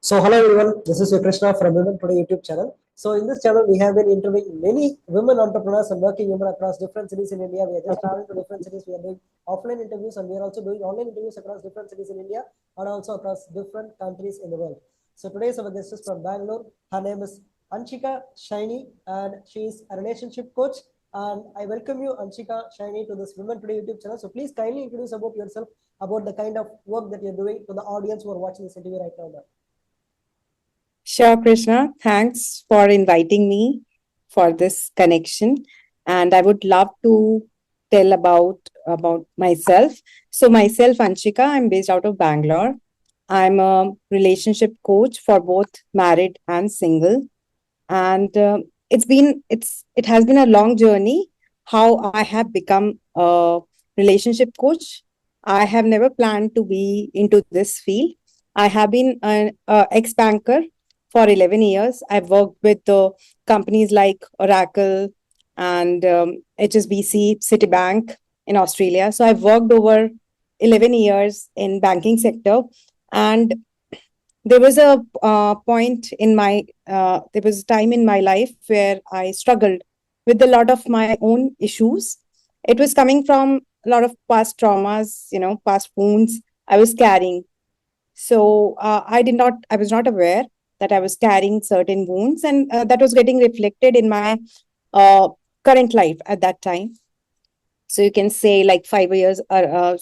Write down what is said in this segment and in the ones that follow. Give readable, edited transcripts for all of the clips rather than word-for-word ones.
So hello everyone, this is your Krishna from Women Today YouTube channel. So in this channel, we have been interviewing many women entrepreneurs and working women across different cities in India. We are just traveling to different cities. We are doing offline interviews and we are also doing online interviews across different cities in India and also across different countries in the world. So today's our guest is from Bangalore. Her name is Anshika Saini and she is a relationship coach. And I welcome you, Anshika Saini, to this Women Today YouTube channel. So please kindly introduce about yourself, about the kind of work that you're doing to the audience who are watching this interview right now. Sure, Krishna. Thanks for inviting me for this connection. And I would love to tell about myself. So myself, Anshika, I'm based out of Bangalore. I'm a relationship coach for both married and single. And it has been a long journey how I have become a relationship coach. I have never planned to be into this field. I have been an ex-banker for 11 years. I've worked with companies like Oracle and HSBC, Citibank in Australia. So I've worked over 11 years in banking sector. And there was a point in my there was a time in my life where I struggled with a lot of my own issues. It was coming from a lot of past traumas, past wounds I was carrying. So I was not aware that I was carrying certain wounds, and that was getting reflected in my uh, current life at that time. So you can say like 5 years, 5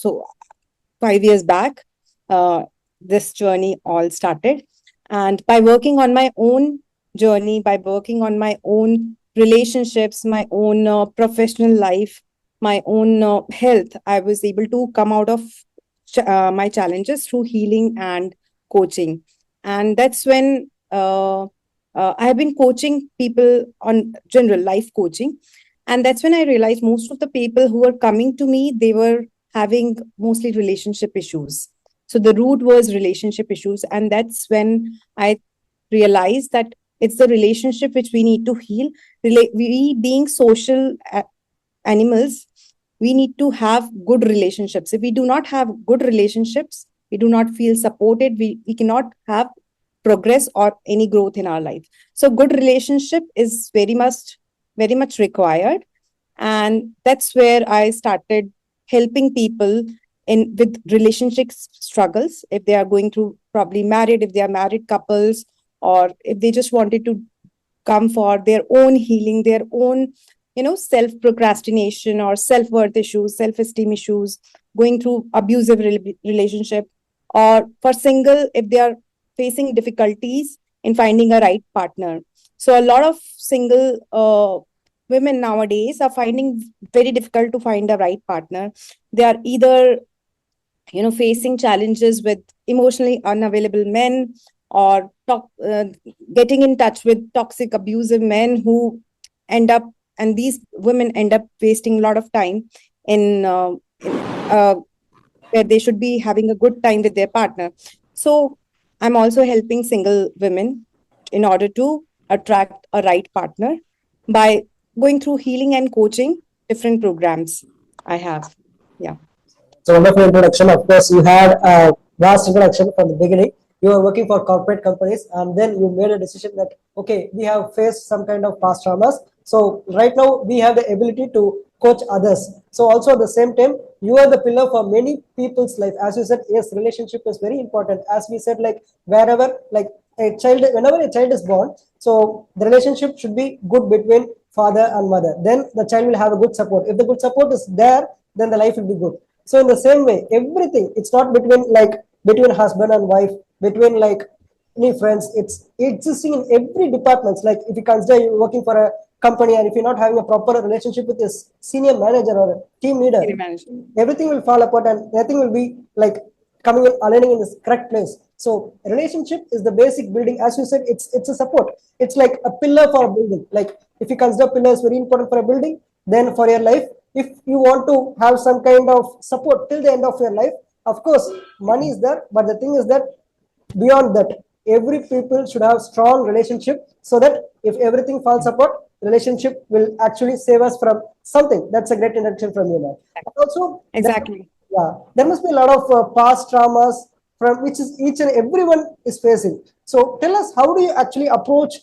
years back, uh, this journey all started. And by working on my own journey, by working on my own relationships, my own professional life, my own health, I was able to come out of my challenges through healing and coaching. And that's when I have been coaching people on general life coaching. And that's when I realized most of the people who were coming to me, they were having mostly relationship issues. So the root was relationship issues. And that's when I realized that it's the relationship which we need to heal. We being social animals, we need to have good relationships. If we do not have good relationships, we do not feel supported, we cannot have progress or any growth in our life. So good relationship is very much required. And that's where I started helping people in with relationship struggles, if they are going through, probably married, if they are married couples, or if they just wanted to come for their own healing, their own self procrastination or self worth issues, self esteem issues, going through abusive relationship, or for single, if they are facing difficulties in finding a right partner. So a lot of single women nowadays are finding very difficult to find a right partner. They are either facing challenges with emotionally unavailable men, or getting in touch with toxic abusive men who end up, and these women end up wasting a lot of time in where they should be having a good time with their partner. So I'm also helping single women in order to attract a right partner by going through healing and coaching different programs I have. Yeah. It's a wonderful introduction. Of course, you had a vast introduction from the beginning. You were working for corporate companies, and then you made a decision that okay, we have faced some kind of past traumas. So right now we have the ability to coach others. So also at the same time, you are the pillar for many people's life. As you said, yes, relationship is very important. As we said, like wherever like a child, whenever a child is born, so the relationship should be good between father and mother. Then the child will have a good support. If the good support is there, then the life will be good. So in the same way, everything, it's not between like between husband and wife, between like any friends, it's existing in every departments. Like if you consider you working for a company and if you're not having a proper relationship with this senior manager or a team leader, everything will fall apart and nothing will be like coming in aligning in this correct place. So relationship is the basic building. As you said, it's a support. It's like a pillar for a building. Like if you consider pillar is very important for a building, then for your life, if you want to have some kind of support till the end of your life, of course money is there, but the thing is that beyond that, every people should have strong relationship so that if everything falls apart, relationship will actually save us from something. That's a great introduction from you, man. And also Exactly. yeah, there must be a lot of past traumas from which is each and everyone is facing. So tell us, how do you actually approach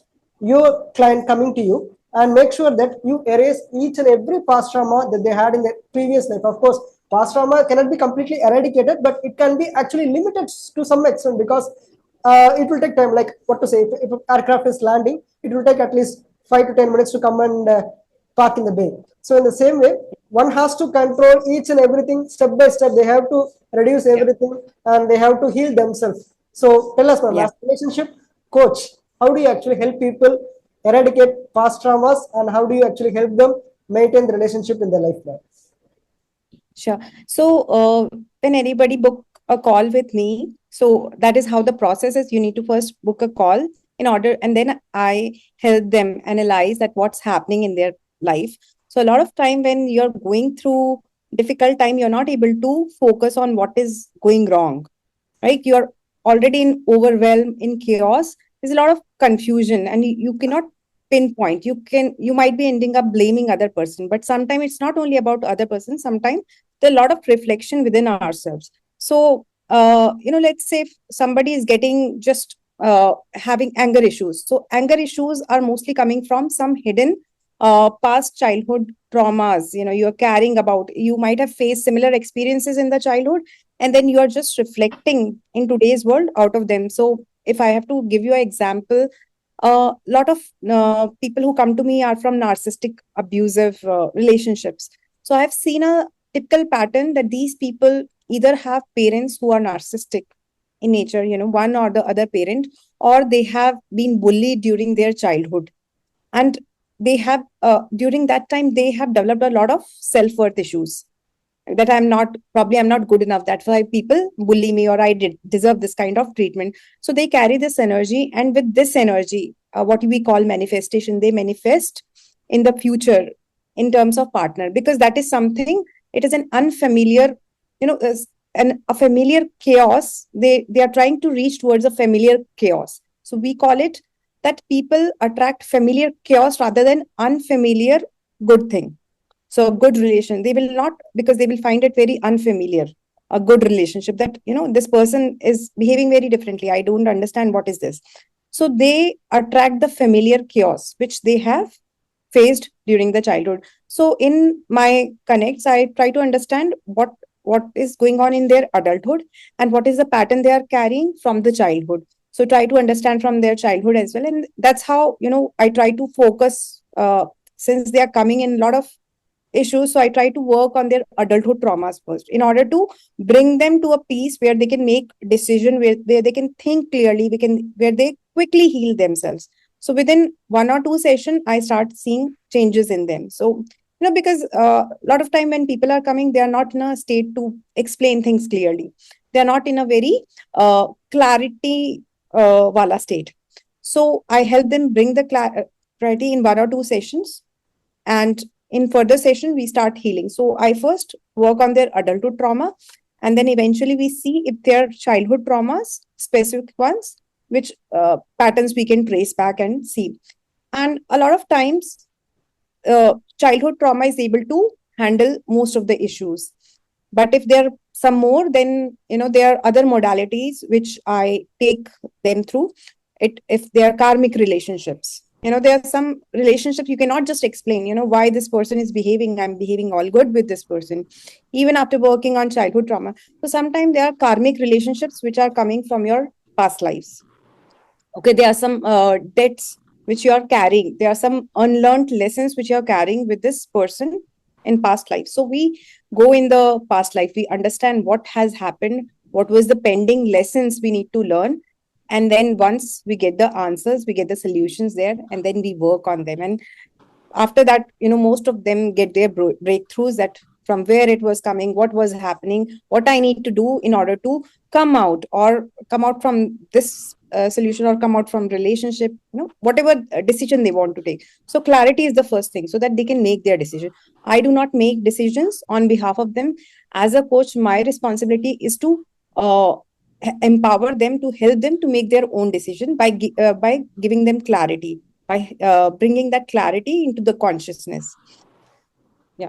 your client coming to you and make sure that you erase each and every past trauma that they had in their previous life? Of course, past trauma cannot be completely eradicated, but it can be actually limited to some extent, because it will take time. Like what to say, if an aircraft is landing, it will take at least 5 to 10 minutes to come and park in the bay. So in the same way, one has to control each and everything step by step. They have to reduce Yeah. everything and they have to heal themselves. So tell us, ma'am, Yeah. as a relationship coach, how do you actually help people eradicate past traumas, and how do you actually help them maintain the relationship in their life now? Sure. So, when anybody book a call with me, so that is how the process is. You need to first book a call in order, and then I help them analyze that what's happening in their life. So, a lot of time when you're going through difficult time, you're not able to focus on what is going wrong, right? You're already in overwhelm, in chaos. There's a lot of confusion, and you cannot pinpoint. You might be ending up blaming other person, but sometimes it's not only about other person. Sometimes there's a lot of reflection within ourselves. So let's say if somebody is getting just having anger issues. So anger issues are mostly coming from some hidden past childhood traumas. You're carrying about. You might have faced similar experiences in the childhood, and then you are just reflecting in today's world out of them. So if I have to give you an example, a lot of people who come to me are from narcissistic abusive relationships. So I've seen a typical pattern that these people either have parents who are narcissistic in nature, one or the other parent, or they have been bullied during their childhood, and they have during that time they have developed a lot of self-worth issues, that I'm not good enough, that's why people bully me, or I did deserve this kind of treatment. So they carry this energy, and with this energy, what we call manifestation, they manifest in the future in terms of partner, because that is something, it is an unfamiliar, a familiar chaos. They are trying to reach towards a familiar chaos. So we call it that people attract familiar chaos rather than unfamiliar good thing. So a good relation, they will not, because they will find it very unfamiliar. A good relationship, that this person is behaving very differently, I don't understand what is this. So they attract the familiar chaos which they have faced during the childhood. So in my connects, I try to understand what is going on in their adulthood, and what is the pattern they are carrying from the childhood. So try to understand from their childhood as well, and that's how I try to focus, since they are coming in a lot of issues. So I try to work on their adulthood traumas first, in order to bring them to a piece where they can make decision, where they can think clearly, where they quickly heal themselves. So within 1 or 2 sessions, I start seeing changes in them. So because a lot of time when people are coming, they are not in a state to explain things clearly. They are not in a very clarity wala state. So I help them bring the clarity in 1 or 2 sessions, and in further session we start healing. So I first work on their adulthood trauma, and then eventually we see if their childhood traumas, specific ones, which patterns we can trace back and see. And a lot of times childhood trauma is able to handle most of the issues, but if there are some more, then there are other modalities which I take them through it. If they are karmic relationships, there are some relationships you cannot just explain why this person is behaving, I'm behaving all good with this person, even after working on childhood trauma. So sometimes there are karmic relationships which are coming from your past lives. Okay, there are some debts which you are carrying, there are some unlearned lessons which you are carrying with this person in past life. So we go in the past life, we understand what has happened, what was the pending lessons we need to learn, and then once we get the answers, we get the solutions there, and then we work on them. And after that, most of them get their breakthroughs, that from where it was coming, what was happening, what I need to do in order to come out from this solution, or come out from relationship, whatever decision they want to take. So clarity is the first thing, so that they can make their decision. I do not make decisions on behalf of them. As a coach, my responsibility is to uh, empower them, to help them to make their own decision by giving them clarity, by bringing that clarity into the consciousness. Yeah.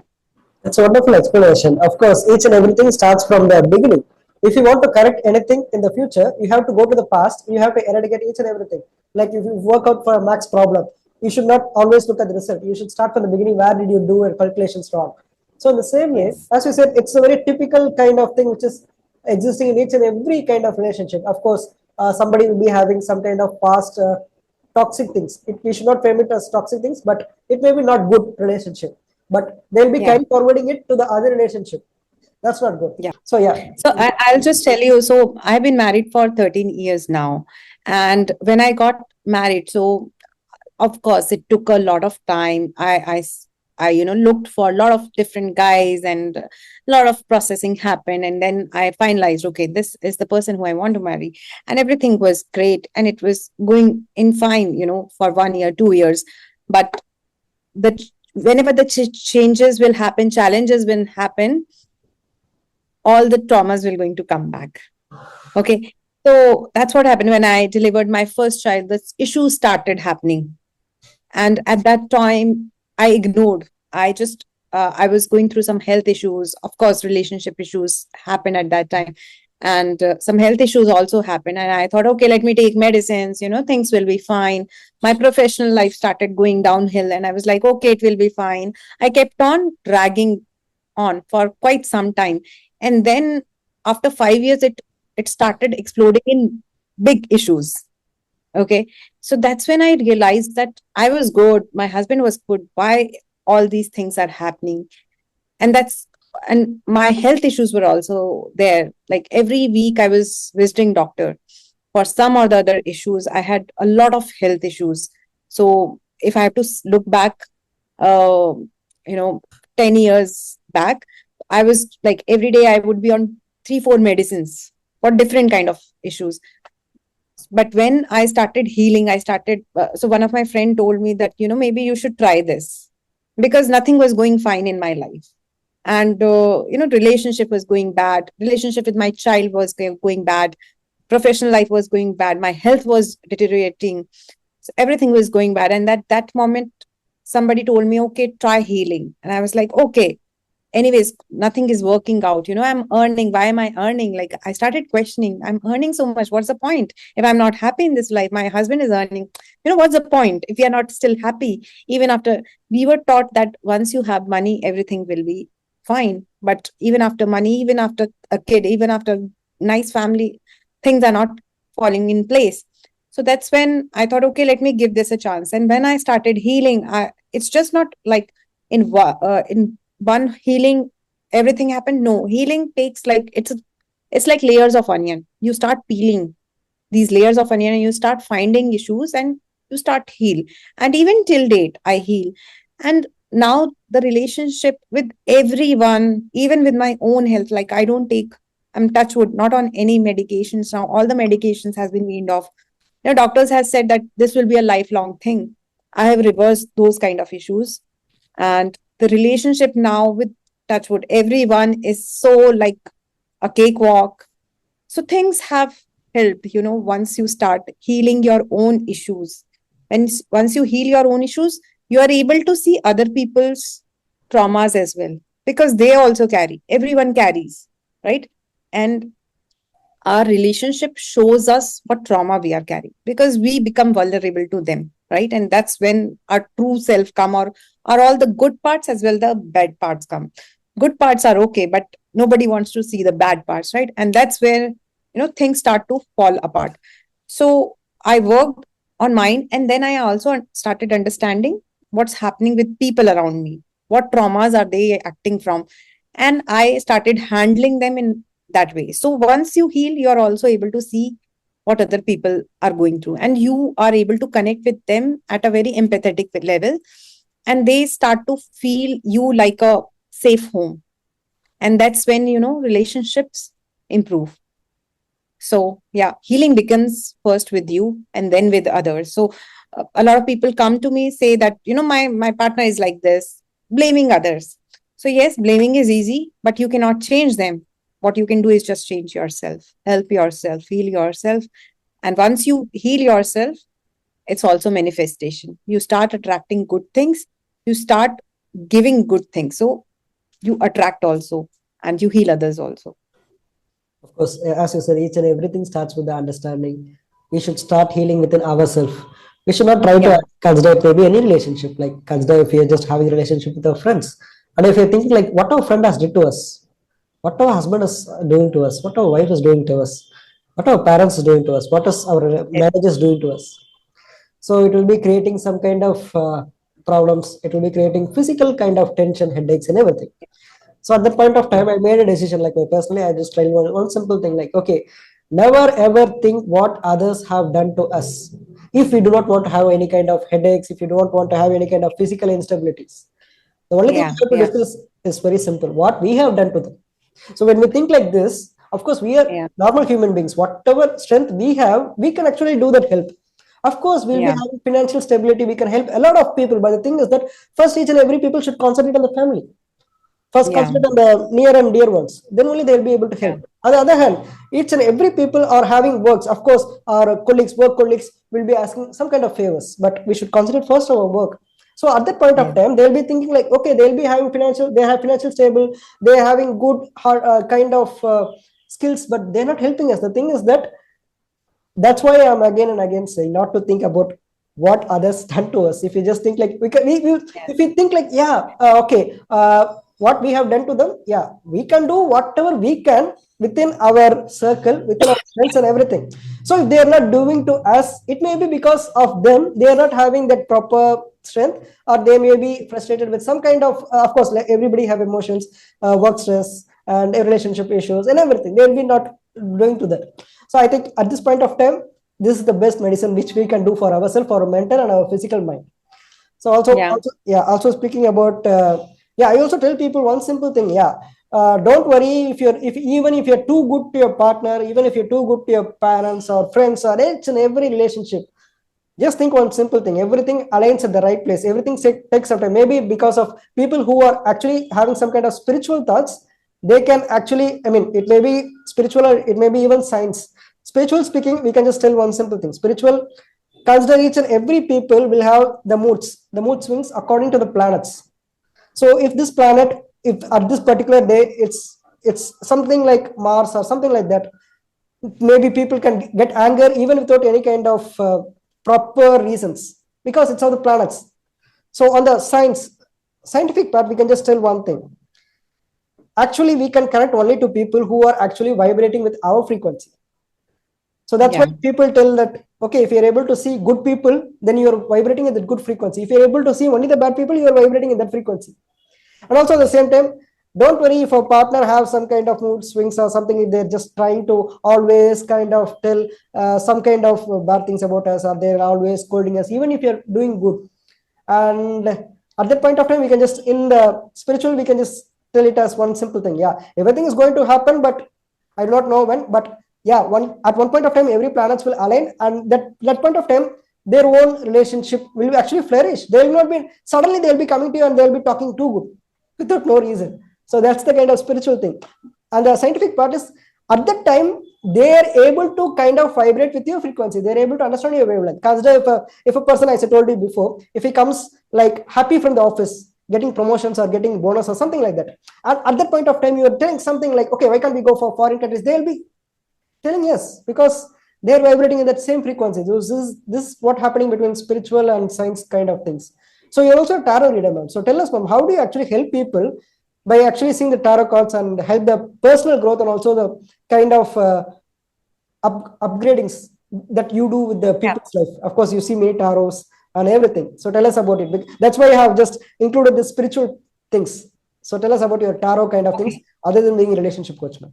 That's a wonderful explanation. Of course, each and everything starts from the beginning. If you want to correct anything in the future, you have to go to the past. You have to eradicate each and everything. Like if you work out for a max problem, you should not always look at the result. You should start from the beginning. Where did you do your calculations wrong? So in the same way, Yes. as you said, it's a very typical kind of thing which is existing in each and every kind of relationship. Of course, somebody will be having some kind of past toxic things. We should not frame it as toxic things, but it may be not good relationship. But they'll be Yeah. carry forwarding it to the other relationship. That's not good. Yeah. So yeah, So I'll just tell you. So I've been married for 13 years now. And when I got married, so of course it took a lot of time. I looked for a lot of different guys, and a lot of processing happened, and then I finalized, okay, this is the person who I want to marry. And everything was great, and it was going in fine, for 1 year, 2 years. But whenever the changes will happen, challenges will happen, all the traumas will going to come back. Okay. So that's what happened when I delivered my first child. The issues started happening, and at that time I ignored. I was going through some health issues. Of course, relationship issues happened at that time, and some health issues also happened. And I thought, okay, let me take medicines. Things will be fine. My professional life started going downhill, and I was like, okay, it will be fine. I kept on dragging on for quite some time, and then after 5 years, it started exploding in big issues. Okay. So that's when I realized that I was good, my husband was good. Why all these things are happening? And my health issues were also there. Like every week I was visiting doctor for some or the other issues. I had a lot of health issues. So if I have to look back, uh, you know, 10 years back, I was like every day I would be on 3, 4 medicines for different kind of issues. But when I started healing, so one of my friend told me that, maybe you should try this, because nothing was going fine in my life. And, relationship was going bad. Relationship with my child was going bad. Professional life was going bad. My health was deteriorating. So everything was going bad. And that moment, somebody told me, okay, try healing. And I was like, okay, anyways, nothing is working out. I'm earning. Why am I earning? Like, I started questioning, I'm earning so much, what's the point if I'm not happy in this life? My husband is earning. What's the point if we are not still happy? Even after, we were taught that once you have money, everything will be fine. But even after money, even after a kid, even after nice family, things are not falling in place. So that's when I thought, okay, let me give this a chance. And when I started healing, it's just not like in one healing everything happened. No, healing takes like, it's like layers of onion. You start peeling these layers of onion, and you start finding issues, and you start heal. And even till date I heal. And now the relationship with everyone, even with my own health, like I don't take, I'm touch wood, not on any medications now. All the medications has been weaned off. Doctors has said that this will be a lifelong thing. I have reversed those kind of issues. And the relationship now with touchwood everyone is so like a cakewalk. So things have helped, once you start healing your own issues. And once you heal your own issues, you are able to see other people's traumas as well, because they also carry, everyone carries, right? And our relationship shows us what trauma we are carrying, because we become vulnerable to them, right? And that's when our true self come, or all the good parts as well the bad parts come. Good parts are okay, but nobody wants to see the bad parts, right? And that's where things start to fall apart. So I worked on mine, and then I also started understanding what's happening with people around me, what traumas are they acting from, and I started handling them in that way. So once you heal, you're also able to see what other people are going through, and you are able to connect with them at a very empathetic level, and they start to feel you like a safe home. And that's when relationships improve. So yeah, healing begins first with you and then with others. So a lot of people come to me, say that my partner is like this, blaming others. So yes, blaming is easy, but you cannot change them. What you can do is just change yourself, help yourself, heal yourself. And once you heal yourself, it's also manifestation. You start attracting good things, you start giving good things, so you attract also, and you heal others also. Of course, as you said, each and everything starts with the understanding. We should start healing within ourselves. We should not try Yeah, to consider maybe any relationship. Like consider if you're just having a relationship with our friends, and if you're thinking like what our friend has did to us, what our husband is doing to us, what our wife is doing to us, what our parents is doing to us, what is our yes, marriage is doing to us. So it will be creating some kind of problems. It will be creating physical kind of tension, headaches, and everything. So at that point of time, I made a decision. Like personally, I just tried one simple thing. Like okay, never ever think what others have done to us. If we do not want to have any kind of headaches, if you don't want to have any kind of physical instabilities, the only thing yeah, we have to yeah, discuss is very simple. What we have done to them. So when we think like this, of course, we are yeah, normal human beings. Whatever strength we have, we can actually do that help. Of course, we'll be yeah, having financial stability. We can help a lot of people. But the thing is that first, each and every people should concentrate on the family. First, yeah, concentrate on the near and dear ones. Then only they'll be able to yeah, help. On the other hand, each and every people are having works. Of course, our colleagues, work colleagues, will be asking some kind of favors. But we should concentrate first on our work. So at that point of yeah, time, they'll be thinking like, okay, they'll be having financial. They have financial stable. They're having good kind of skills, but they're not helping us. The thing is that that's why I'm again and again saying not to think about what others done to us. If you just think like yes, if we think like okay, what we have done to them, yeah, we can do whatever we can within our circle, within our friends and everything. So if they are not doing to us, it may be because of them. They are not having that proper strength, or they may be frustrated with some kind of course, like everybody have emotions, work stress, and relationship issues and everything. They will be not doing to that. So I think at this point of time, this is the best medicine which we can do for ourselves, for our mental and our physical mind. So yeah, also speaking about yeah, I also tell people one simple thing. Yeah, don't worry if even if you're too good to your partner, even if you're too good to your parents or friends or each and every relationship. Just think one simple thing. Everything aligns at the right place. Everything takes some time. Maybe because of people who are actually having some kind of spiritual thoughts, they can actually, I mean, it may be spiritual or it may be even science. Spiritual speaking, we can just tell one simple thing. Spiritual, consider each and every people will have the mood swings according to the planets. So if this planet, if at this particular day, it's something like Mars or something like that, maybe people can get anger even without any kind of proper reasons because it's of the planets. So on the scientific part, we can just tell one thing. Actually, we can connect only to people who are actually vibrating with our frequency. So that's why yeah, people tell that okay, if you're able to see good people, then you're vibrating at that good frequency. If you're able to see only the bad people, you're vibrating in that frequency. And also at the same time, don't worry if a partner have some kind of mood swings or something, if they're just trying to always kind of tell some kind of bad things about us, or they're always scolding us, even if you're doing good. And at that point of time, we can just in the spiritual, we can just tell it as one simple thing. Yeah, everything is going to happen, but I do not know when. But yeah, one at one point of time, every planets will align, and that point of time, their own relationship will actually flourish. They will not be suddenly they'll be coming to you and they'll be talking too good without no reason. So that's the kind of spiritual thing. And the scientific part is at that time they are able to kind of vibrate with your frequency. They're able to understand your wavelength. Consider if a person, as I told you before, if he comes like happy from the office, getting promotions or getting bonus or something like that, and at that point of time you are telling something like, okay, why can't we go for foreign countries? They'll be telling yes because they're vibrating in that same frequency. So this is what happening between spiritual and science kind of things. So you're also a tarot reader, ma'am. So tell us, ma'am, how do you actually help people by actually seeing the tarot cards and help the personal growth and also the kind of upgradings that you do with the yeah. people's life? Of course, you see many tarots and everything. So tell us about it. That's why I have just included the spiritual things. So tell us about your tarot kind of things Okay, other than being a relationship coach, ma'am.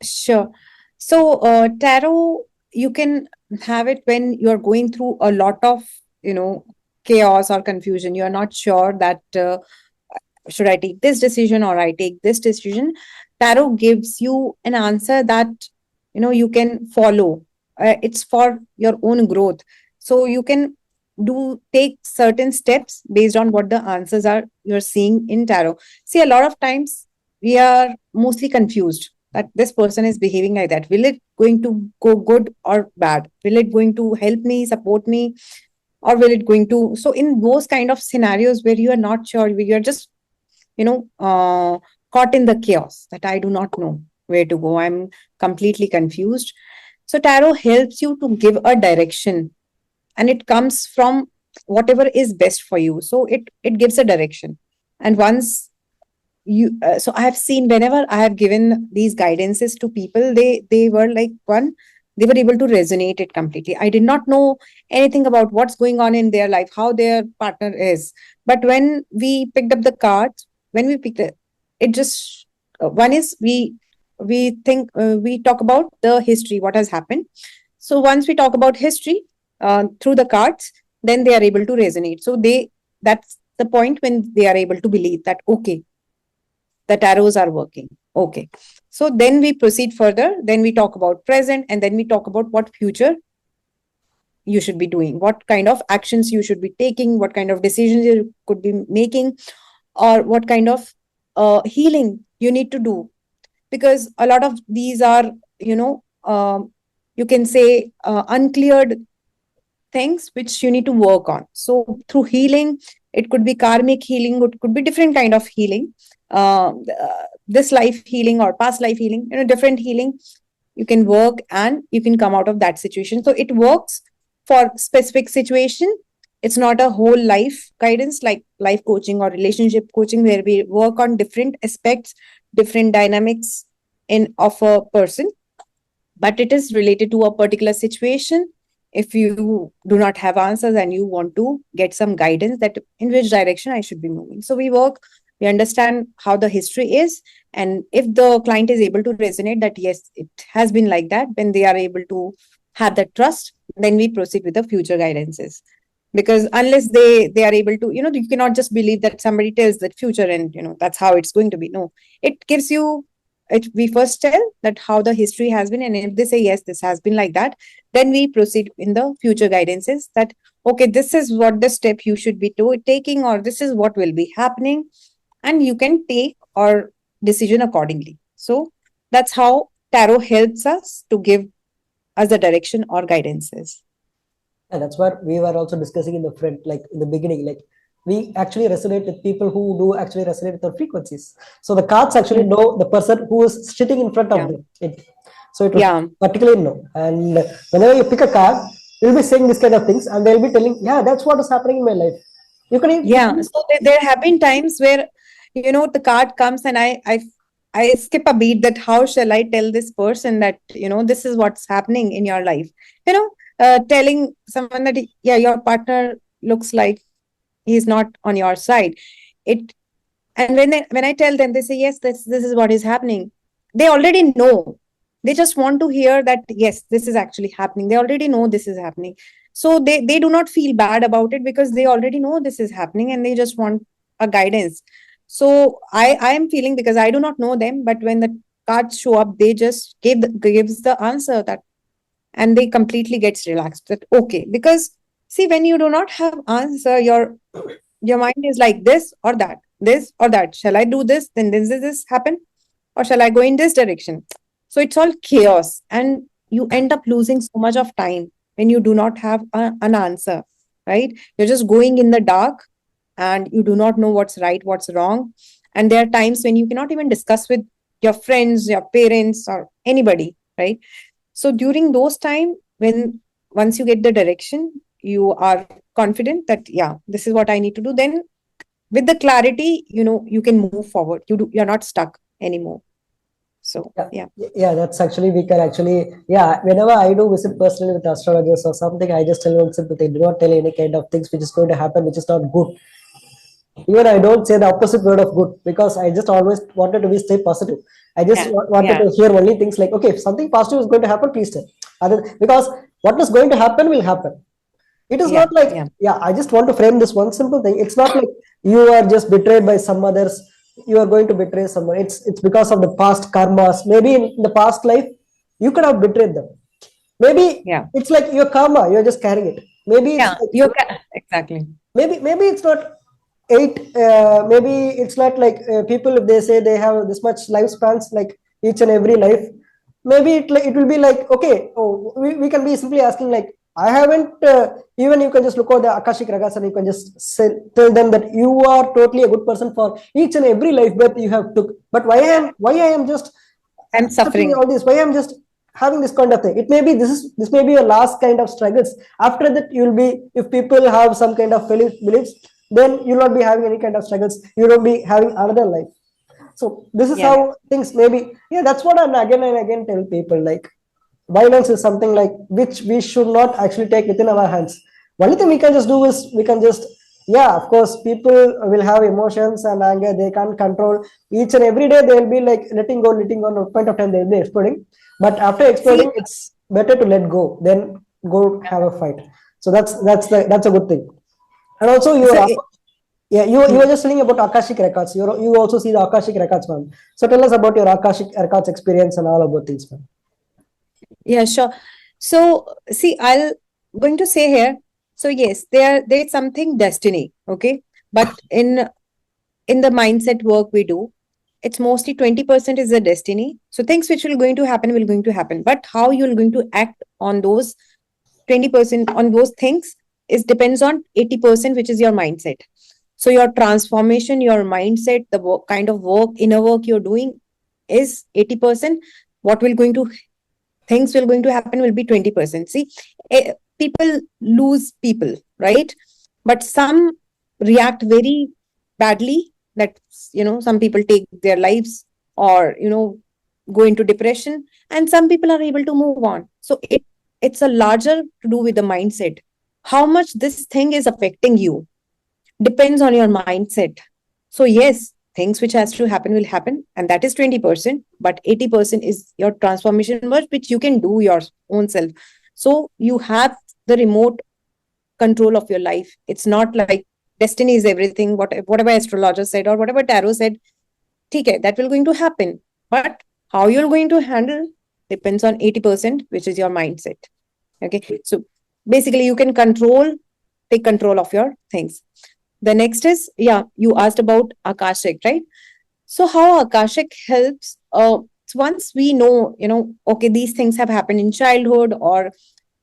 sure. So, tarot, you can have it when you're going through a lot of, you know, chaos or confusion. You're not sure that should I take this decision or I take this decision. Tarot gives you an answer that, you know, you can follow. It's for your own growth. So you can take certain steps based on what the answers are you're seeing in tarot. See, a lot of times we are mostly confused that this person is behaving like that. Will it going to go good or bad? Will it going to help me, support me, or will it going to? So in those kind of scenarios where you are not sure, where you're just, you know, caught in the chaos that I do not know. where to go. I'm completely confused. So tarot helps you to give a direction, and it comes from whatever is best for you. So it gives a direction. And once you so I have seen, whenever I have given these guidances to people, they were like, one, they were able to resonate it completely. I did not know anything about what's going on in their life, how their partner is, but when we picked up the cards, when we picked it just one is we talk about the history, what has happened. So once we talk about history through the cards, then they are able to resonate. So they that's the point when they are able to believe that, okay, the tarots are working. Okay. So then we proceed further. Then we talk about present, and then we talk about what future you should be doing, what kind of actions you should be taking, what kind of decisions you could be making, or what kind of healing you need to do. Because a lot of these are, you can say, uncleared things which you need to work on. So through healing, it could be karmic healing, it could be different kind of healing, this life healing or past life healing, different healing. You can work and you can come out of that situation. So it works for specific situation. It's not a whole life guidance like life coaching or relationship coaching, where we work on different aspects, different dynamics in of a person, but it is related to a particular situation. If you do not have answers and you want to get some guidance that in which direction I should be moving, so we understand how the history is, and if the client is able to resonate that yes, it has been like that, when they are able to have that trust, then we proceed with the future guidances. Because unless they are able to, you cannot just believe that somebody tells that future and that's how it's going to be. No, it gives you we first tell that how the history has been, and if they say yes, this has been like that, then we proceed in the future guidances that okay, this is what the step you should be taking, or this is what will be happening, and you can take or decision accordingly. So that's how tarot helps us to give us the direction or guidances. And that's what we were also discussing in the front, like in the beginning, like we actually resonate with people who do actually resonate with our frequencies. So the cards actually Mm. know the person who is sitting in front of Yeah. them. So it was Yeah. particularly know. And whenever you pick a card, you'll be saying this kind of things, and they'll be telling, yeah, that's what is happening in my life. You Yeah. can So there have been times where, the card comes and I skip a beat that how shall I tell this person that, this is what's happening in your life. Telling someone that, yeah, your partner looks like he's not on your side. It and when I tell them, they say, yes, this is what is happening. They already know. They just want to hear that, yes, this is actually happening. They already know this is happening. So they do not feel bad about it because they already know this is happening and they just want a guidance. So I am feeling, because I do not know them, but when the cards show up, they just gives the answer that, and they completely gets relaxed that okay. Because see, when you do not have answer, your mind is like this or that. Shall I do this? Then this happen? Or shall I go in this direction? So it's all chaos. And you end up losing so much of time when you do not have an answer, right? You're just going in the dark and you do not know what's right, what's wrong. And there are times when you cannot even discuss with your friends, your parents, or anybody, right? So during those time, when once you get the direction, you are confident that yeah, this is what I need to do. Then with the clarity, you can move forward. You're not stuck anymore. So yeah, yeah. yeah, that's actually we can actually, yeah. Whenever I do visit personally with astrologers or something, I just tell one simple thing: do not tell any kind of things which is going to happen, which is not good. Even I don't say the opposite word of good, because I just always wanted to be stay positive. I just Yeah. wanted Yeah. to hear only things like, okay, if something positive is going to happen, please tell. Because what is going to happen will happen. It is Yeah. not like, Yeah. yeah, I just want to frame this one simple thing. It's not like you are just betrayed by some others. You are going to betray someone. It's because of the past karmas. Maybe in the past life, you could have betrayed them. Maybe Yeah. it's like your karma. You're just carrying it. Maybe it's Yeah. like Exactly. maybe it's not eight, maybe it's not like people, if they say they have this much lifespans, like each and every life, maybe it will be like, okay, oh, we can be simply asking like, I haven't, even you can just look at the akashic records and you can just say, tell them that you are totally a good person for each and every life birth you have took. But why I am just I'm accepting suffering. all this, why I'm just having this kind of thing. It may be this may be your last kind of struggles. After that, you'll be, if people have some kind of beliefs, then you'll not be having any kind of struggles. You will be having another life. So this is Yeah. how things maybe. Yeah, that's what I'm again and again tell people, like violence is something like which we should not actually take within our hands. Only thing we can just do is we can just, yeah, of course people will have emotions and anger, they can't control. Each and every day they'll be like letting go, no point of time they'll be exploding. But after See, exploding, it's better to let go than go have a fight. So that's a good thing. And also you so are, yeah, you were hmm. just telling about Akashic records. You also see the Akashic records, ma'am. So tell us about your Akashic records experience and all about things, ma'am. Yeah, sure. So, see, I'll going to say here. So, yes, there's something destiny, okay? But in the mindset work we do, it's mostly 20% is the destiny. So things which will going to happen. But how you're going to act on those 20% on those things is depends on 80%, which is your mindset. So your transformation, your mindset, the work, kind of work, inner work you're doing is 80%. What will going to things will going to happen will be 20%. See, people lose people, right? But some react very badly, that some people take their lives, or go into depression, and some people are able to move on. So it's a larger to do with the mindset. How much this thing is affecting you depends on your mindset. So yes, things which has to happen will happen, and that is 20%, but 80% is your transformation work, which you can do your own self. So you have the remote control of your life. It's not like destiny is everything, whatever astrologer said or whatever tarot said, okay, that will going to happen. But how you're going to handle depends on 80%, which is your mindset. Okay. So basically you can take control of your things. The next is, yeah, you asked about Akashic, right? So how Akashic helps, so once we know, okay, these things have happened in childhood, or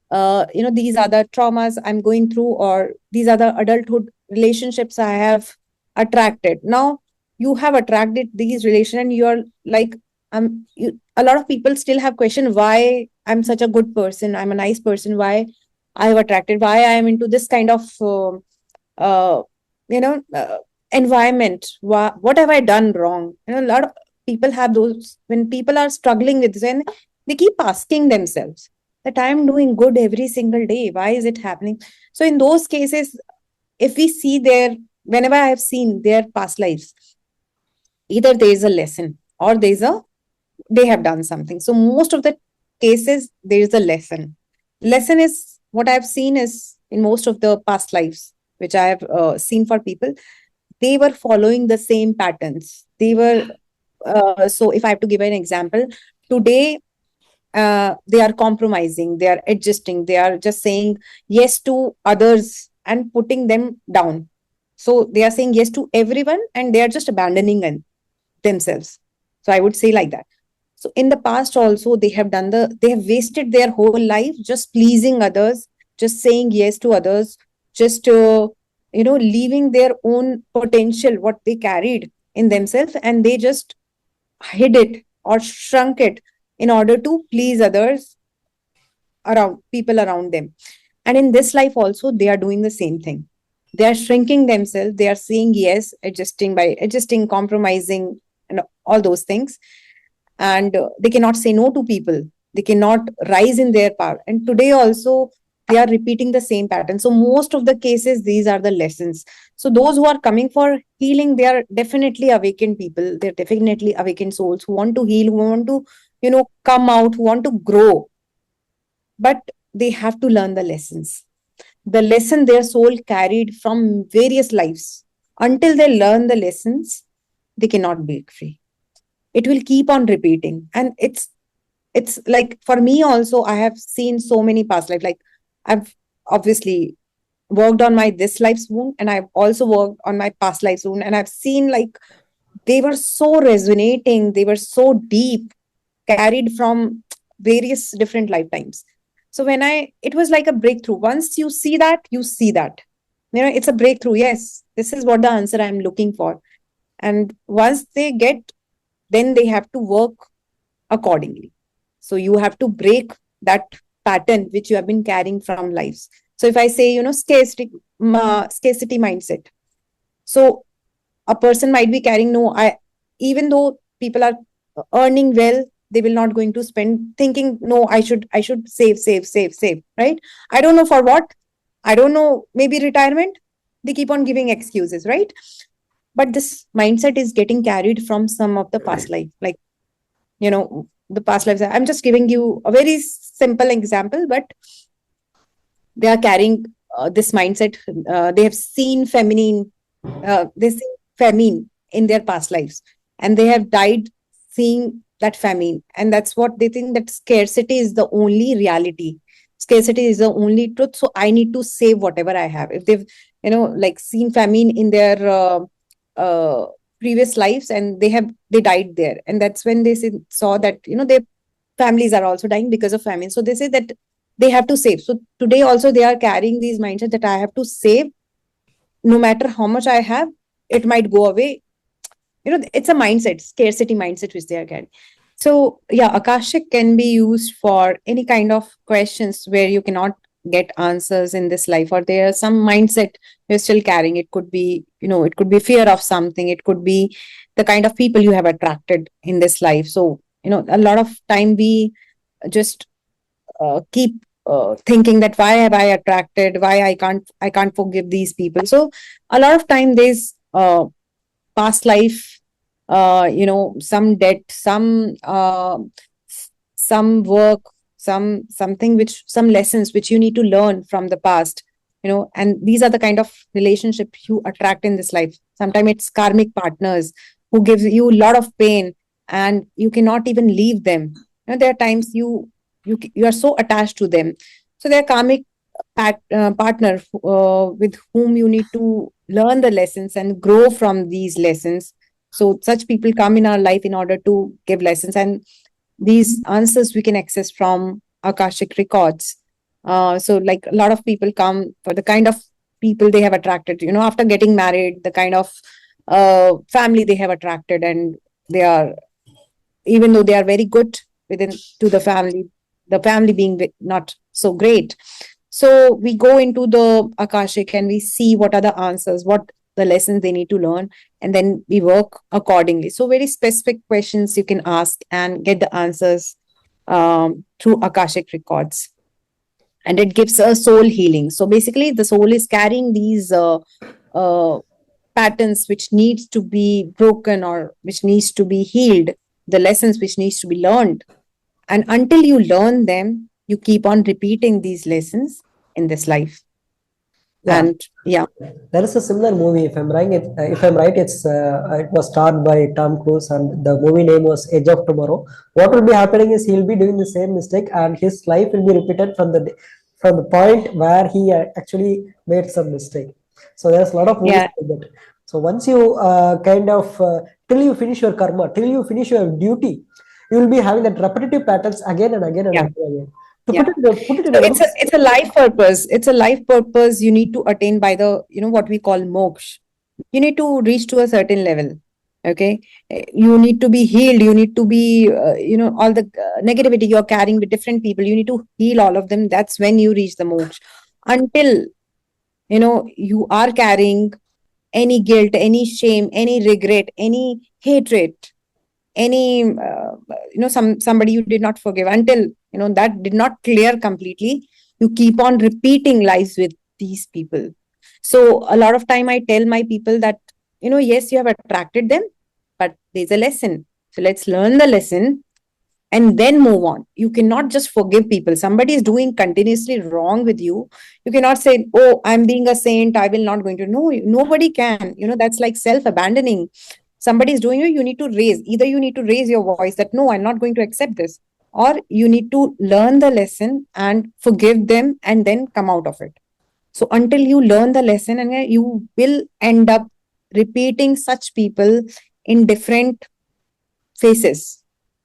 these are the traumas I'm going through, or these are the adulthood relationships I have attracted. Now you have attracted these relations, and you're like, a lot of people still have question why I'm such a good person, I'm a nice person, why I have attracted, why I am into this kind of uh, you know uh, environment. What have I done wrong? A lot of people have those, when people are struggling with this, and they keep asking themselves that I am doing good every single day, why is it happening? So in those cases, if we see their, whenever I have seen their past lives, either there is a lesson, or they have done something. So most of the cases there is a lesson is what I've seen is in most of the past lives which I have seen for people, they were following the same patterns. They were, so if I have to give an example, today they are compromising, they are adjusting, they are just saying yes to others and putting them down. So they are saying yes to everyone, and they are just abandoning themselves. So I would say like that. So in the past also, they have wasted their whole life just pleasing others, just saying yes to others, just leaving their own potential what they carried in themselves, and they just hid it or shrunk it in order to please others, around people around them. And in this life also, they are doing the same thing. They are shrinking themselves, they are saying yes, adjusting, compromising, and all those things. And they cannot say no to people, they cannot rise in their power, and today also they are repeating the same pattern. So most of the cases, these are the lessons. So those who are coming for healing, they are definitely awakened people, they're definitely awakened souls who want to heal, who want to come out, who want to grow. But they have to learn the lessons, the lesson their soul carried from various lives. Until they learn the lessons, they cannot break free. It will keep on repeating. And it's like, for me also, I have seen so many past life. Like, I've obviously worked on my this life's wound, and I've also worked on my past life's wound, and I've seen, like, they were so resonating, they were so deep, carried from various different lifetimes. So when it was like a breakthrough. Once you see that, it's a breakthrough. Yes, this is what the answer I'm looking for. And once they get, then they have to work accordingly. So you have to break that pattern which you have been carrying from lives. So if I say, scarcity mindset, so a person might be carrying, no, I, even though people are earning well, they will not going to spend, thinking, no, I should save, right? I don't know for what, I don't know, maybe retirement. They keep on giving excuses, right? But this mindset is getting carried from some of the past life, like, the past lives. I'm just giving you a very simple example, but they are carrying this mindset. They have seen feminine, they see famine in their past lives, and they have died seeing that famine, and that's what they think, that scarcity is the only reality, scarcity is the only truth, so I need to save whatever I have. If they've, like, seen famine in their uh, previous lives, and they died there, and that's when they saw that, their families are also dying because of famine, so they say that they have to save. So today also they are carrying these mindset that I have to save, no matter how much I have, it might go away. It's a mindset, scarcity mindset, which they are carrying. So yeah, Akashic can be used for any kind of questions where you cannot get answers in this life, or there are some mindset you're still carrying. It could be, it could be fear of something, it could be the kind of people you have attracted in this life. So, a lot of time we just keep thinking that why have I attracted, why I can't forgive these people. So a lot of time there's past life, some debt, some work, something which, some lessons which you need to learn from the past, and these are the kind of relationship you attract in this life. Sometimes it's karmic partners who gives you a lot of pain, and you cannot even leave them. There are times you are so attached to them. So they're karmic partner with whom you need to learn the lessons and grow from these lessons. So such people come in our life in order to give lessons, and these answers we can access from Akashic records. So like a lot of people come for the kind of people they have attracted, after getting married, the kind of family they have attracted, and they are, even though they are very good within to the family being not so great. So we go into the Akashic and we see what are the answers, what the lessons they need to learn, and then we work accordingly. So very specific questions you can ask and get the answers through Akashic records. And it gives a soul healing. So basically, the soul is carrying these uh, patterns which needs to be broken or which needs to be healed, the lessons which needs to be learned. And until you learn them, you keep on repeating these lessons in this life. Yeah, And yeah, there is a similar movie. If I'm right, it was starred by Tom Cruise, and the movie name was Edge of Tomorrow. What will be happening is he'll be doing the same mistake, and his life will be repeated from the point where he actually made some mistake. So there's a lot of movies yeah, like that. So once you till you finish your karma, till you finish your duty, you will be having that repetitive patterns again and again and yeah, again. And again. To yeah. put it in So a very it's a life purpose. It's a life purpose you need to attain by the, what we call moksha. You need to reach to a certain level. Okay. You need to be healed. You need to be, all the negativity you're carrying with different people. You need to heal all of them. That's when you reach the moksha. Until, you are carrying any guilt, any shame, any regret, any hatred, any somebody you did not forgive, until that did not clear completely, you keep on repeating lives with these people. So a lot of time I tell my people that, yes, you have attracted them, but there's a lesson. So let's learn the lesson and then move on. You cannot just forgive people. Somebody is doing continuously wrong with you. You cannot say, oh, I'm being a saint, I will not going to. No, nobody can. That's like self abandoning. Somebody is doing you need to raise, either you need to raise your voice that no, I'm not going to accept this, or you need to learn the lesson and forgive them and then come out of it. So until you learn the lesson, and you will end up repeating such people in different phases,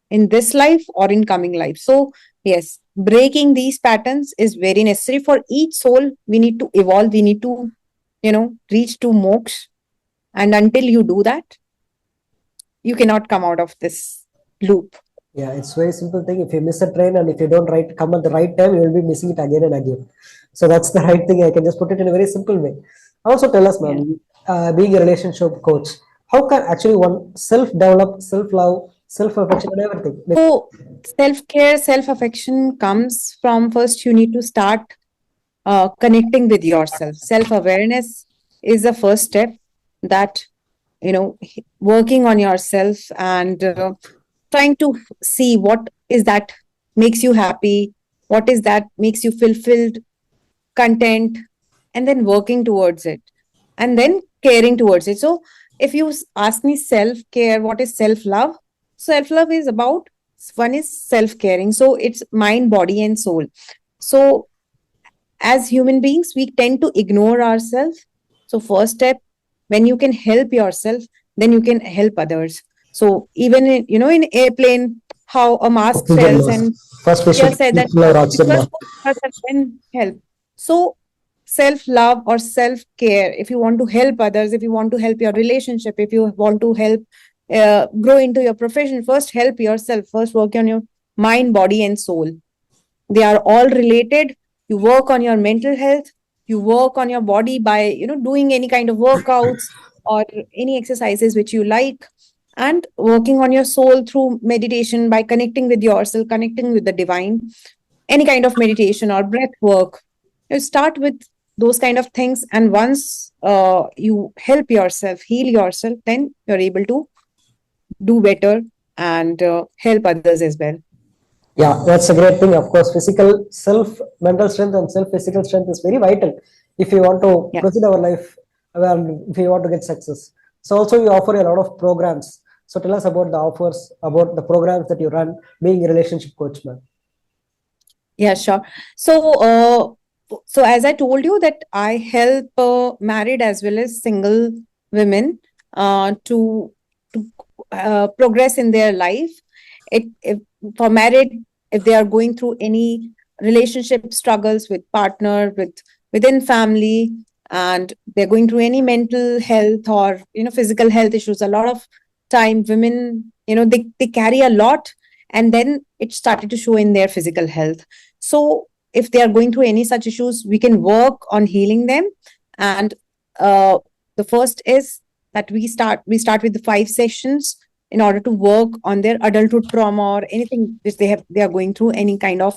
in this life or in coming life. So yes, breaking these patterns is very necessary for each soul. We need to evolve, we need to reach to moksha, and until you do that, you cannot come out of this loop. Yeah, it's very simple thing. If you miss a train and if you don't come at the right time, you will be missing it again and again. So that's the right thing. I can just put it in a very simple way. Also, tell us, Yes. ma'am, being a relationship coach, how can actually one self-develop, self-love, self-affection, and everything? So self-care, self-affection comes from first you need to start connecting with yourself. Self-awareness is the first step that, working on yourself and trying to see what is that makes you happy, what is that makes you fulfilled, content, and then working towards it, and then caring towards it. So if you ask me self care, what is self love? Self love is about, one is self caring, so it's mind, body, and soul. So as human beings we tend to ignore ourselves. So first step, when you can help yourself, then you can help others. So even in, in airplane, how a mask Oxygen fails mask. and First, we they should have said that fulfill our you oxygen first mask. put yourself, then help. So self love or self care, if you want to help others, if you want to help your relationship, if you want to help grow into your profession, first help yourself, first work on your mind, body, and soul. They are all related. You work on your mental health, you work on your body by doing any kind of workouts or any exercises which you like, and working on your soul through meditation by connecting with yourself, connecting with the divine, any kind of meditation or breath work. You start with those kind of things, and once you help yourself, heal yourself, then you're able to do better and help others as well. Yeah, that's a great thing. Of course, physical self mental strength and self physical strength is very vital if you want to Yeah. proceed our life and if you want to get success. So also you offer a lot of programs. So tell us about the offers, about the programs that you run, being a relationship coach, man. Yeah, sure. So, so as I told you that I help married as well as single women to progress in their life. If for married, if they are going through any relationship struggles with partner, within family, and they're going through any mental health or physical health issues, a lot of time women they carry a lot, and then it started to show in their physical health. So if they are going through any such issues, we can work on healing them. And uh, the first is that we start with the 5 sessions in order to work on their adulthood trauma or anything which they are going through, any kind of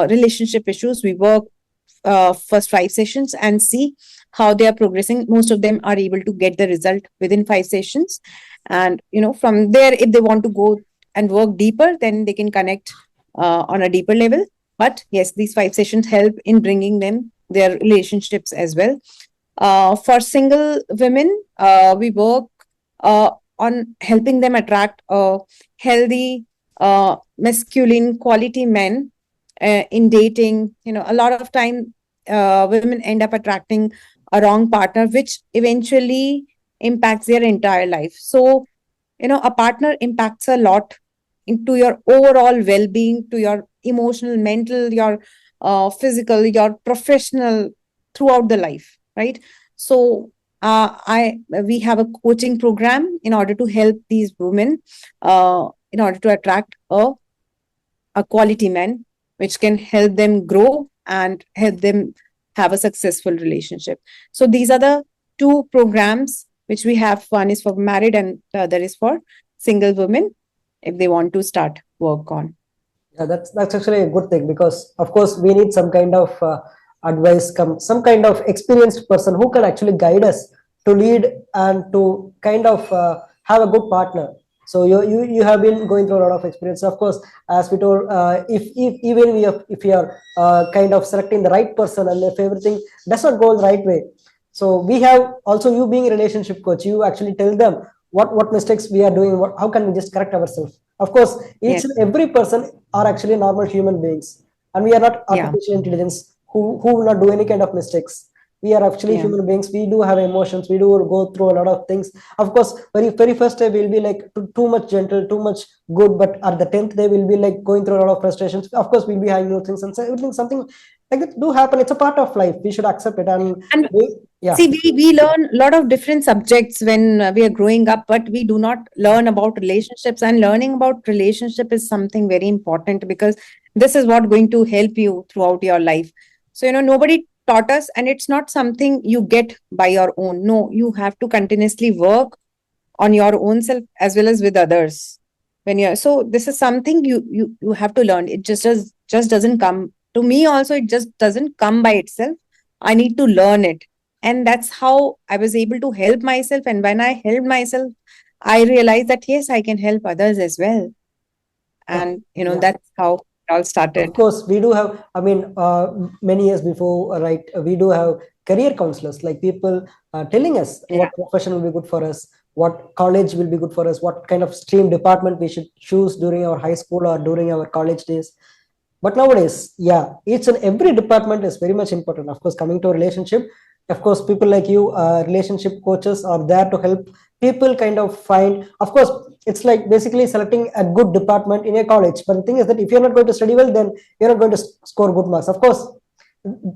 relationship issues. We work first 5 sessions and see how they are progressing. Most of them are able to get the result within 5 sessions, and from there, if they want to go and work deeper, then they can connect on a deeper level. But yes, these 5 sessions help in bringing them their relationships as well. For single women, we work on helping them attract healthy, masculine quality men in dating. A lot of time, women end up attracting a wrong partner, which eventually impacts their entire life. So, a partner impacts a lot into your overall well-being, to your emotional, mental, your physical, your professional, throughout the life, right? So I we have a coaching program in order to help these women in order to attract a quality man which can help them grow and help them have a successful relationship. So these are the two programs which we have. One is for married and the other is for single women if they want to start work on. Yeah, that's actually a good thing because of course we need some kind of advice, some kind of experienced person who can actually guide us to lead and to kind of have a good partner. So you have been going through a lot of experience. Of course, as we told, if even if we are kind of selecting the right person and if everything does not go the right way, so we have also you being a relationship coach, you actually tell them what mistakes we are doing, how can we just correct ourselves. Of course, each Yes. and every person are actually normal human beings, and we are not Yeah. artificial intelligence who will not do any kind of mistakes. We are actually Yeah. human beings. We do have emotions. We do go through a lot of things. Of course, very first day we'll be like too much gentle, too much good, but at the 10th day we'll be like going through a lot of frustrations. Of course, we'll be having new things and so everything something like that do happen. It's a part of life. We should accept it. And Yeah, see, we learn a lot of different subjects when we are growing up, but we do not learn about relationships. And learning about relationship is something very important because this is what going to help you throughout your life. So, nobody taught us, and it's not something you get by your own. No, you have to continuously work on your own self as well as with others. When you're so, this is something you have to learn. It just doesn't come to me. Also, it just doesn't come by itself. I need to learn it, and that's how I was able to help myself. And when I helped myself, I realized that yes, I can help others as well. yeah, And yeah. that's how it all Of started. course, we do have, I mean, many years before, right, we do have career counselors, like people telling us Yeah. what profession will be good for us, what college will be good for us, what kind of stream department we should choose during our high school or during our college days. But nowadays, yeah, each and every department is very much important. Of course, coming to a relationship, of course, people like you, relationship coaches, are there to help people kind of find. Of course, it's like basically selecting a good department in a college. But the thing is that if you're not going to study well, then you're not going to score good marks. Of course,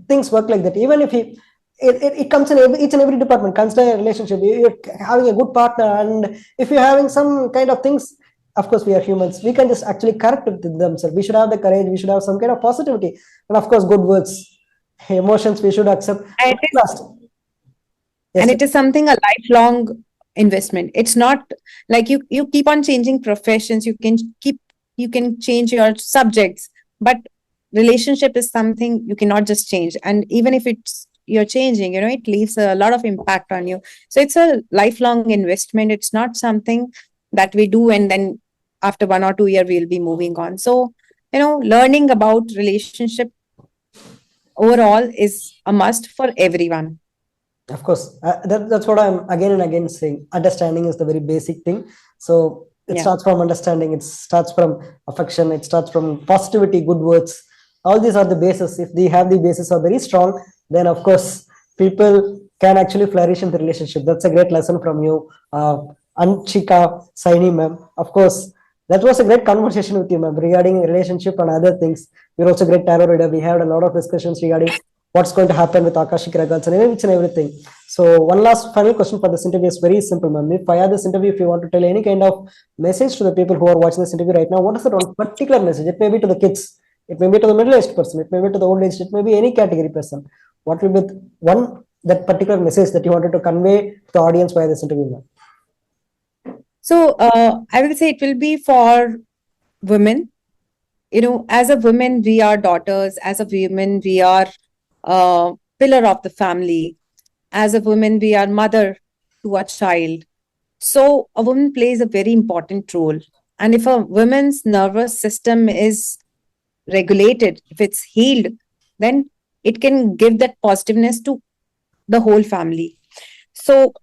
things work like that. Even if it comes in each and every department. Consider a relationship. You're having a good partner, and if you're having some kind of things, of course, we are humans. We can just actually correct it with themselves. We should have the courage. We should have some kind of positivity, and of course, good words, emotions. We should accept. And But it is last, yes, and sir. it is something a lifelong investment. It's not like you keep on changing professions, you can change your subjects, but relationship is something you cannot just change. And even if it's you're changing, it leaves a lot of impact on you. So it's a lifelong investment. It's not something that we do and then after 1 or 2 years we'll be moving on. So learning about relationship overall is a must for everyone. Of course, that's what I'm again and again saying. Understanding is the very basic thing. So it Yeah. starts from understanding. It starts from affection. It starts from positivity, good words. All these are the basis. If they have the basis are very strong, then of course people can actually flourish in the relationship. That's a great lesson from you, Anshika, Saini, ma'am. Of course, that was a great conversation with you, ma'am, regarding relationship and other things. You're also a great tarot reader. We had a lot of discussions regarding what's going to happen with Akashic records and each and everything. So one last final question for this interview is very simple, ma'am. If I had this interview, if you want to tell any kind of message to the people who are watching this interview right now, what is that one particular message? It may be to the kids, it may be to the middle-aged person, it may be to the old-aged, it may be any category person. What will be one that particular message that you wanted to convey to the audience via this interview, ma'am? So I will say it will be for women. As a woman, we are daughters. As a woman, we are pillar of the family. As a woman, we are mother to a child. So a woman plays a very important role. And if a woman's nervous system is regulated, if it's healed, then it can give that positiveness to the whole family. So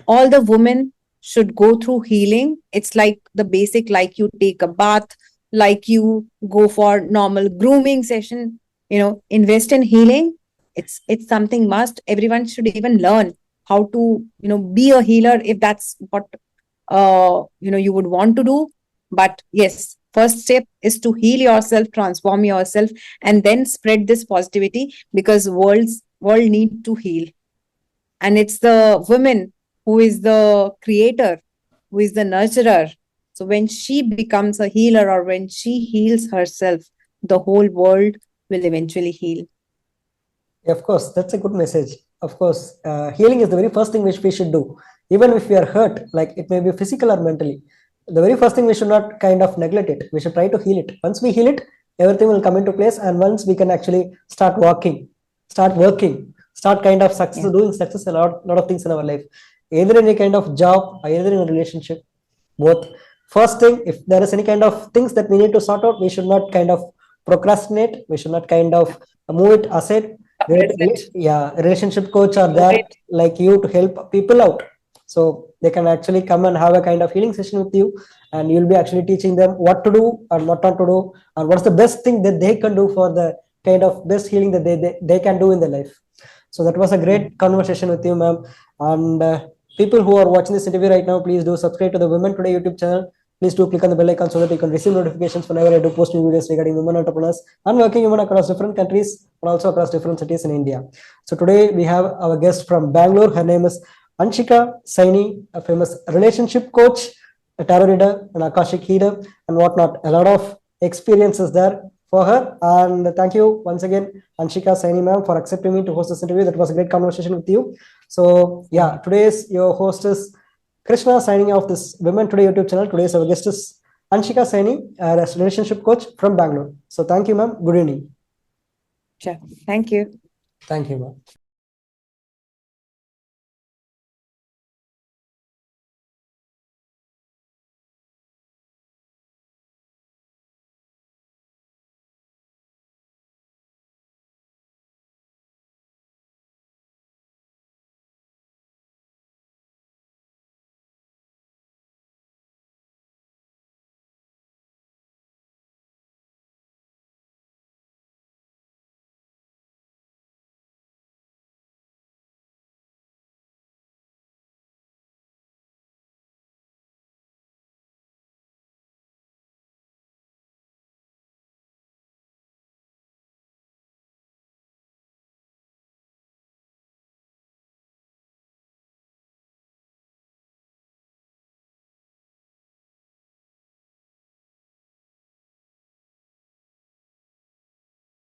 all the women should go through healing. It's like the basic, like you take a bath, like you go for normal grooming session, invest in healing. It's something must. Everyone should even learn how to, be a healer if that's what you would want to do. But yes, first step is to heal yourself, transform yourself, and then spread this positivity because world need to heal. And it's the woman who is the creator, who is the nurturer. So when she becomes a healer or when she heals herself, the whole world will eventually heal. Of course, that's a good message. Of course, healing is the very first thing which we should do. Even if we are hurt, like it may be physical or mentally, the very first thing we should not kind of neglect it. We should try to heal it. Once we heal it, everything will come into place. And once we can actually start walking, start working, start kind of success, Yeah. doing success, a lot of things in our life, either in any kind of job or either in a relationship, both. First thing, if there is any kind of things that we need to sort out, we should not kind of procrastinate. We should not kind of move it aside. Great, Suppress it. yeah, relationship coach are Move there it. like you to help people out. So they can actually come and have a kind of healing session with you, and you'll be actually teaching them what to do and what not to do, and what's the best thing that they can do for the kind of best healing that they can do in their life. So that was a Yeah. great conversation with you, ma'am. And people who are watching this interview right now, please do subscribe to the Women Today YouTube channel. Please do click on the bell icon so that you can receive notifications whenever I do post new videos regarding women entrepreneurs and working women across different countries and also across different cities in India. So today we have our guest from Bangalore. Her name is Anshika Saini, a famous relationship coach, a tarot reader, an Akashic healer, and whatnot. A lot of experiences there for her. And thank you once again, Anshika Saini ma'am, for accepting me to host this interview. That was a great conversation with you. So yeah, today's your host is Krishna signing off this Women Today YouTube channel. Today's our guest is Anshika Saini, a relationship coach from Bangalore. So thank you, ma'am. Good evening. Sure. Thank you. Thank you, ma'am.